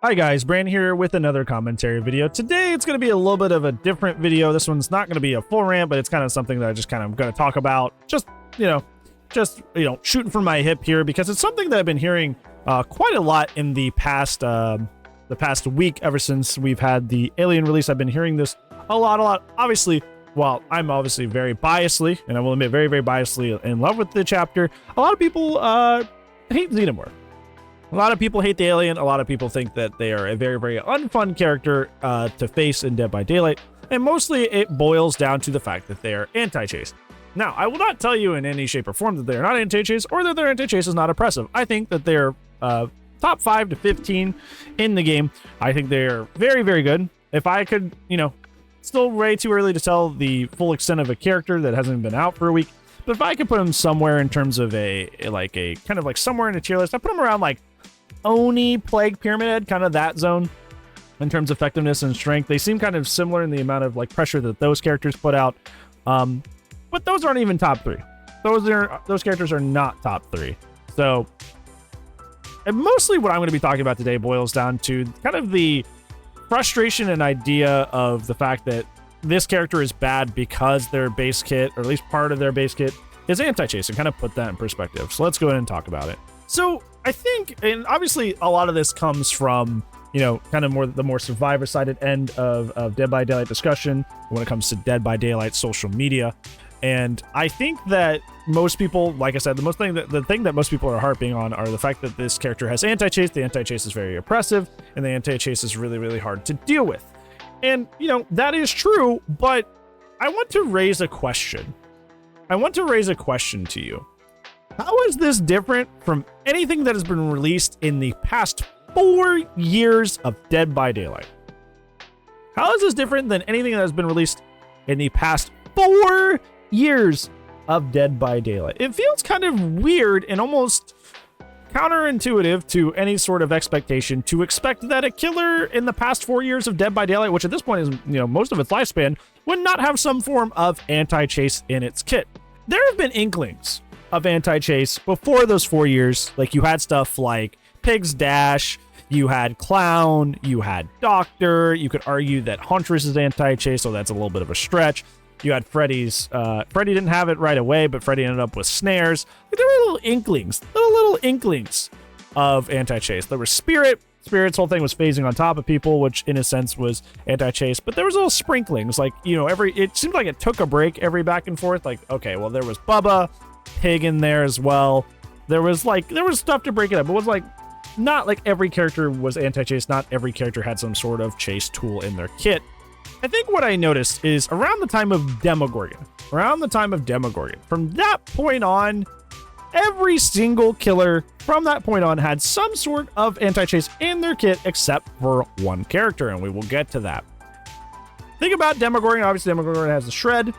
Hi guys, Brand here with another commentary video. Today it's going to be a little bit of a different video. This one's not going to be a full rant, but it's kind of something that I just kind of going to talk about. Just shooting from my hip here because it's something that I've been hearing quite a lot in the past week ever since we've had the Alien release. I've been hearing this a lot. Obviously, while I'm obviously very biasly, and I will admit very biasly in love with the chapter, a lot of people hate Xenomorph. A lot of people hate the Alien. A lot of people think that they are a very unfun character to face in Dead by Daylight. And mostly it boils down to the fact that they are anti-chase. Now, I will not tell you in any shape or form that they are not anti-chase or that their anti-chase is not oppressive. I think that they're top 5 to 15 in the game. I think they're very good. If I could, still way too early to tell the full extent of a character that hasn't been out for a week. But if I could put them somewhere in terms of a kind of like somewhere in a tier list, I put them around like Oni, Plague, Pyramid Head, kind of that zone in terms of effectiveness and strength. They seem kind of similar in the amount of like pressure that those characters put out. But those aren't even top 3. Those characters are not top 3. So, and mostly what I'm going to be talking about today boils down to kind of the frustration and idea of the fact that this character is bad because their base kit, or at least part of their base kit, is anti-chase, and kind of put that in perspective. So let's go ahead and talk about it. So I think, and obviously a lot of this comes from, kind of the more survivor-sided end of Dead by Daylight discussion when it comes to Dead by Daylight social media. And I think that most people, like I said, the thing that most people are harping on are the fact that this character has anti-chase. The anti-chase is very oppressive, and the anti-chase is really hard to deal with. And, that is true, but I want to raise a question. I want to raise a question to you. How is this different from anything that has been released in the past 4 years of Dead by Daylight? How is this different than anything that has been released in the past 4 years of Dead by Daylight? It feels kind of weird and almost counterintuitive to any sort of expectation to expect that a killer in the past 4 years of Dead by Daylight, which at this point is, most of its lifespan, would not have some form of anti-chase in its kit. There have been inklings of anti-chase before those 4 years. Like, you had stuff like Pig's Dash, you had Clown, you had Doctor. You could argue that Huntress is anti-chase, so that's a little bit of a stretch. You had Freddy's. Freddy didn't have it right away, but Freddy ended up with snares. Like, there were little inklings of anti-chase. There was Spirit. Spirit's whole thing was phasing on top of people, which in a sense was anti-chase. But there was little sprinklings. Like, it seemed like it took a break every back and forth. Like, okay, well, there was Bubba, Pig in there as well. There was stuff to break it up. It was not like every character was anti-chase. Not every character had some sort of chase tool in their kit. I think what I noticed is around the time of Demogorgon, from that point on, every single killer from that point on had some sort of anti-chase in their kit except for one character, and we will get to that. Think about Demogorgon. Obviously, Demogorgon has the Shred,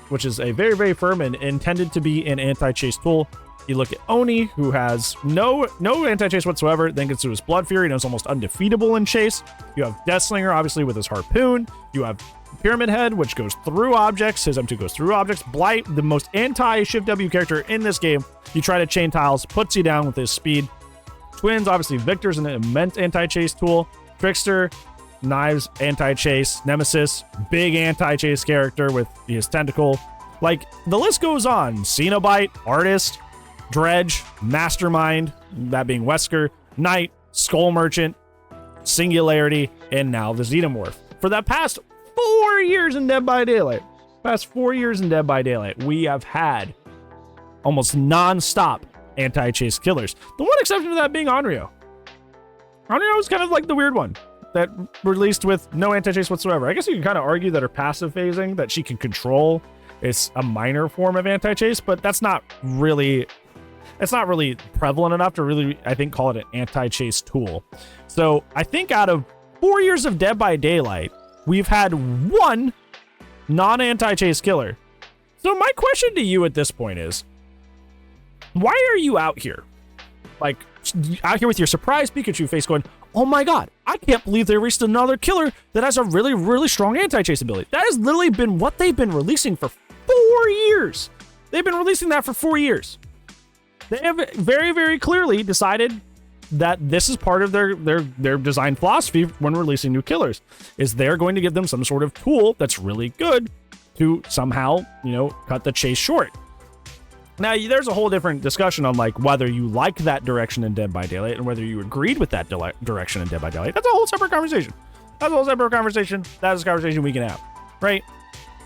which is a very firm and intended to be an anti-chase tool. You look at Oni, who has no anti-chase whatsoever, then gets to his Blood Fury and is almost undefeatable in chase. You have Deathslinger, obviously, with his Harpoon. You have Pyramid Head, which goes through objects. His M2 goes through objects. Blight, the most anti-Shift W character in this game. You try to chain tiles, puts you down with his speed. Twins, obviously, Victor's an immense anti-chase tool. Trickster, Knives, anti-chase. Nemesis, big anti-chase character with his tentacle. Like, the list goes on. Cenobite, Artist, Dredge, Mastermind, that being Wesker, Knight, Skull Merchant, Singularity, and now the Xenomorph. For that past 4 years in Dead by Daylight, we have had almost non-stop anti-chase killers. The one exception to that being Onryo. Onryo is kind of like the weird one that released with no anti-chase whatsoever. I guess you can kind of argue that her passive phasing that she can control is a minor form of anti-chase, but it's not really prevalent enough to really, I think, call it an anti-chase tool. So I think out of 4 years of Dead by Daylight, we've had one non-anti-chase killer. So my question to you at this point is, why are you out here? Like, out here with your surprise Pikachu face going, oh my god, I can't believe they released another killer that has a really strong anti-chase ability. That has literally been what they've been releasing for 4 years. They've been releasing that for 4 years. They have very clearly decided that this is part of their design philosophy when releasing new killers, is they're going to give them some sort of tool that's really good to somehow, cut the chase short. Now, there's a whole different discussion on like whether you like that direction in Dead by Daylight and whether you agreed with that direction in Dead by Daylight. That's a whole separate conversation. That is a conversation we can have, right?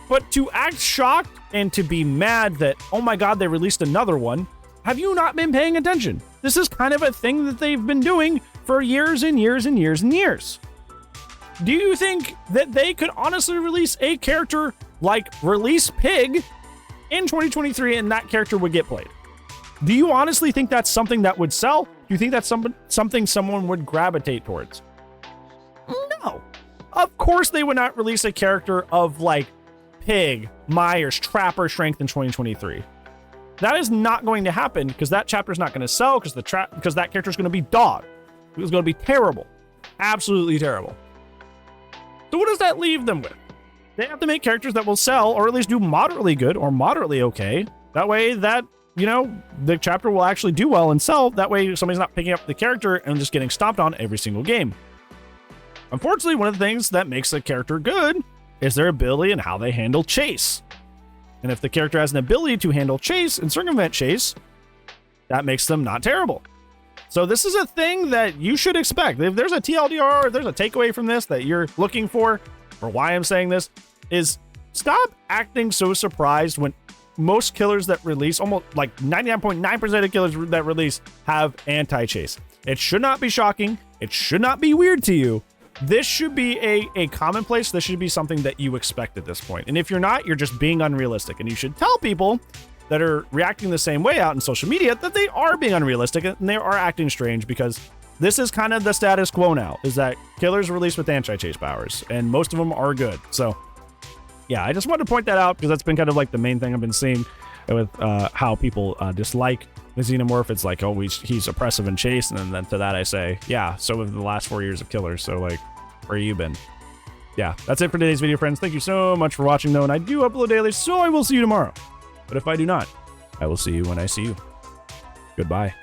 But to act shocked and to be mad that, oh my God, they released another one, have you not been paying attention? This is kind of a thing that they've been doing for years and years and years and years. Do you think that they could honestly release a character like Release Pig in 2023 and that character would get played? Do you honestly think that's something that would sell? Do you think that's something someone would gravitate towards? No. Of course they would not release a character of like Pig, Myers, Trapper strength in 2023. That is not going to happen because that chapter is not going to sell because that character is going to be dog. It's going to be terrible. Absolutely terrible. So what does that leave them with? They have to make characters that will sell or at least do moderately good or moderately okay. That way that, the chapter will actually do well and sell. That way somebody's not picking up the character and just getting stomped on every single game. Unfortunately, one of the things that makes a character good is their ability and how they handle chase. And if the character has an ability to handle chase and circumvent chase, that makes them not terrible. So this is a thing that you should expect. If there's a TLDR, or if there's a takeaway from this that you're looking for why I'm saying this, is stop acting so surprised when most killers that release, almost like 99.9% of killers that release, have anti-chase. It should not be shocking. It should not be weird to you. This should be a commonplace. This should be something that you expect at this point. And if you're not, you're just being unrealistic. And you should tell people that are reacting the same way out in social media that they are being unrealistic and they are acting strange, because this is kind of the status quo now, is that killers release with anti-chase powers and most of them are good. So yeah, I just wanted to point that out because that's been kind of like the main thing I've been seeing with how people dislike the Xenomorph. It's like, oh, he's oppressive and chase, and then to that I say, yeah, so have the last 4 years of killers. So like, where you been? Yeah, that's it for today's video, friends. Thank you so much for watching, though, and I do upload daily, so I will see you tomorrow. But if I do not, I will see you when I see you. Goodbye.